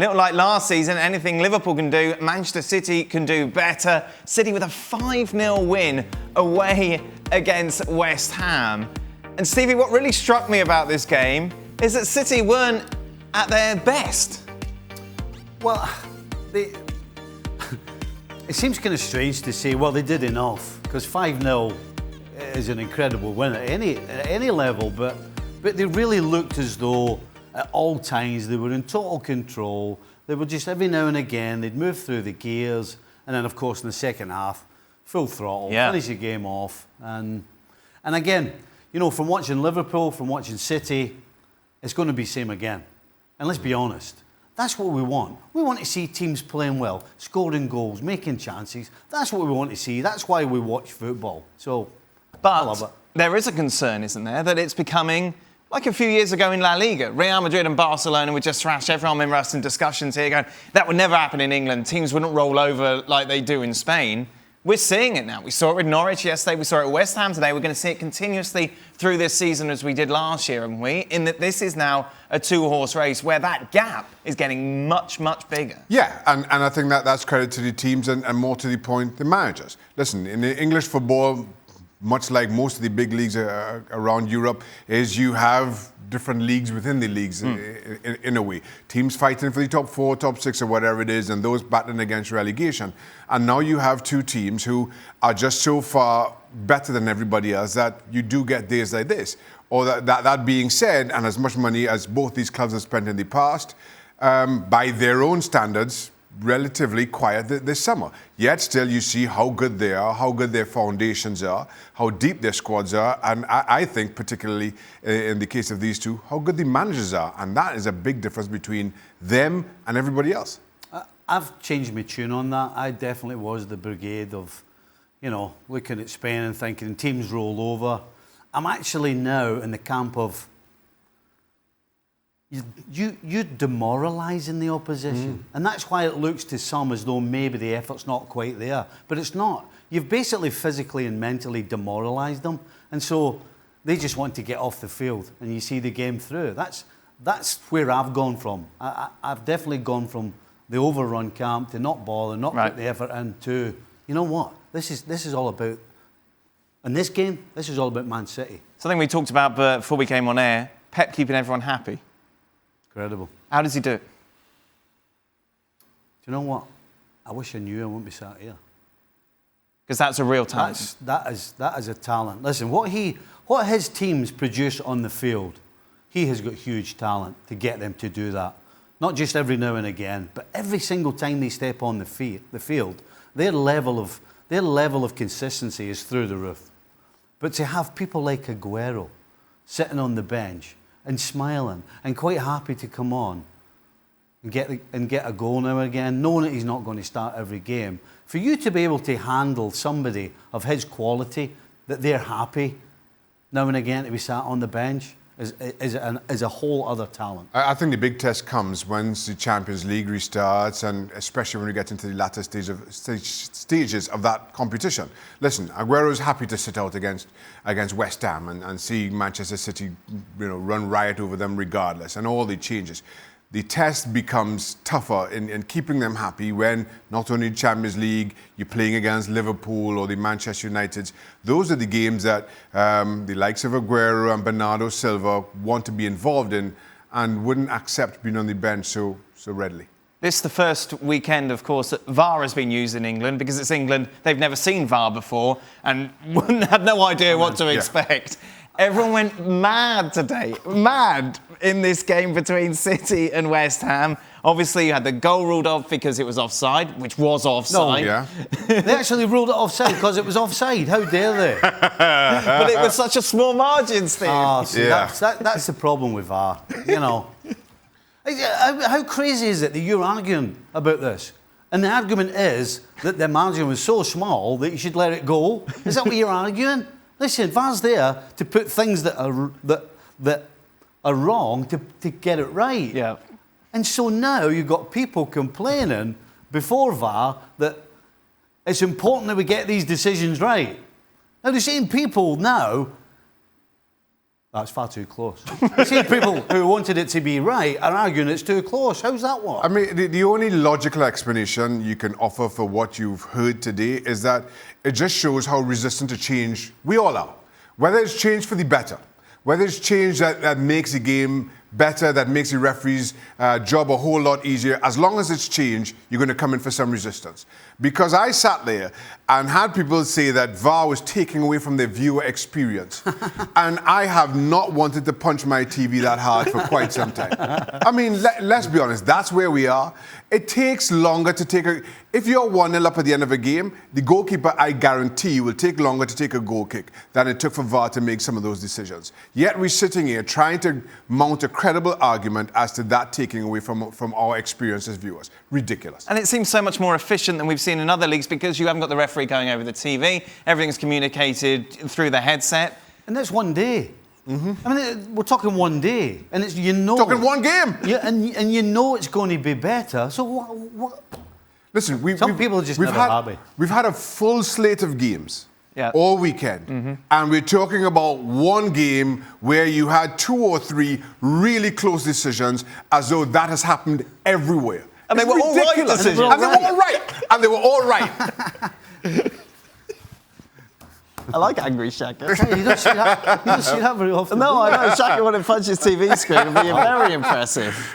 Little like last season, anything Liverpool can do, Manchester City can do better. City with a 5-0 win away against West Ham. And Stevie, what really struck me about this game is that City weren't at their best. Well, it seems kind of strange to say, well, they did enough, because 5-0 is an incredible win at any level, but they really looked as though at all times they were in total control. They were just every now and again, they'd move through the gears, and then of course in the second half, full throttle, finish the game off. And again, you know, from watching Liverpool, from watching City, it's going to be same again. And let's be honest, that's what we want. We want to see teams playing well, scoring goals, making chances. That's what we want to see. That's why we watch football. So, I love it. There is a concern, isn't there, that it's becoming like a few years ago in La Liga. Real Madrid and Barcelona would just thrash everyone. I remember us in discussions here going, that would never happen in England. Teams wouldn't roll over like they do in Spain. We're seeing it now. We saw it with Norwich yesterday. We saw it at West Ham today. We're going to see it continuously through this season as we did last year, haven't we? In that this is now a two-horse race where that gap is getting much, much bigger. Yeah, and I think that's credit to the teams and more to the point, the managers. Listen, in the English football, much like most of the big leagues around Europe, is you have different leagues within the leagues in a way. Teams fighting for the top 4, top 6 or whatever it is, and those battling against relegation. And now you have two teams who are just so far better than everybody else that you do get days like this. Or that being said, and as much money as both these clubs have spent in the past, by their own standards, relatively quiet this summer. Yet still you see how good they are, how good their foundations are, how deep their squads are, and I think particularly in the case of these two, how good the managers are. And that is a big difference between them and everybody else. I've changed my tune on that. I definitely was the brigade of, you know, looking at Spain and thinking teams roll over. I'm actually now in the camp of you're demoralising the opposition. And that's why it looks to some as though maybe the effort's not quite there. But it's not. You've basically physically and mentally demoralised them. And so they just want to get off the field and you see the game through. That's where I've gone from. I've definitely gone from the overrun camp to not bother, not put the effort in, to, you know what, this is all about, in this game, this is all about Man City. Something we talked about before we came on air, Pep keeping everyone happy. Incredible. How does he do it? Do you know what? I wish I knew I wouldn't be sat here. Because that's a real talent. That is a talent. Listen, what his teams produce on the field, he has got huge talent to get them to do that. Not just every now and again, but every single time they step on the field, their level of consistency is through the roof. But to have people like Aguero sitting on the bench and smiling and quite happy to come on and get a goal now and again, knowing that he's not going to start every game. For you to be able to handle somebody of his quality, that they're happy now and again to be sat on the bench, is a whole other talent. I think the big test comes once the Champions League restarts, and especially when we get into the latter stages of that competition. Listen, Aguero is happy to sit out against West Ham and see Manchester City, run riot over them regardless, and all the changes. The test becomes tougher in keeping them happy when not only Champions League, you're playing against Liverpool or the Manchester Uniteds. Those are the games that the likes of Aguero and Bernardo Silva want to be involved in and wouldn't accept being on the bench so readily. This is the first weekend, of course, that VAR has been used in England because it's England. They've never seen VAR before and had no idea what to expect. Everyone went mad today, mad in this game between City and West Ham. Obviously, you had the goal ruled off because it was offside, which was offside. No, yeah. They actually ruled it offside because it was offside. How dare they? But it was such a small margin, Steve. Oh, see, that's the problem with VAR, How crazy is it that you're arguing about this? And the argument is that the margin was so small that you should let it go. Is that what you're arguing? Listen, VAR's there to put things that are wrong to get it right. Yeah. And so now you've got people complaining before VAR that it's important that we get these decisions right. Now the same people now That's far too close. You see, people who wanted it to be right are arguing it's too close. How's that work? I mean, the only logical explanation you can offer for what you've heard today is that it just shows how resistant to change we all are. Whether it's change for the better, whether it's change that makes the game better, that makes the referee's job a whole lot easier, as long as it's change, you're going to come in for some resistance. Because I sat there and had people say that VAR was taking away from their viewer experience. And I have not wanted to punch my TV that hard for quite some time. I mean, let's be honest, that's where we are. It takes longer to take a... If you're 1-0 up at the end of a game, the goalkeeper, I guarantee you, will take longer to take a goal kick than it took for VAR to make some of those decisions. Yet we're sitting here trying to mount a credible argument as to that taking away from our experience as viewers. Ridiculous. And it seems so much more efficient than we've seen in other leagues because you haven't got the referee going over the TV. Everything's communicated through the headset. And that's one day. Mm-hmm. I mean, we're talking one day, and it's, you know... Talking one game! Yeah, and you know it's going to be better, so what? Listen, Some people are just never happy. We've had a full slate of games all weekend, and we're talking about one game where you had 2 or 3 really close decisions as though that has happened everywhere. And they were all right decisions. And they were all right. And they were all right. I like angry Shaka. You don't see that very often. No, I know. Shaka wanted to punch his TV screen and be very impressive.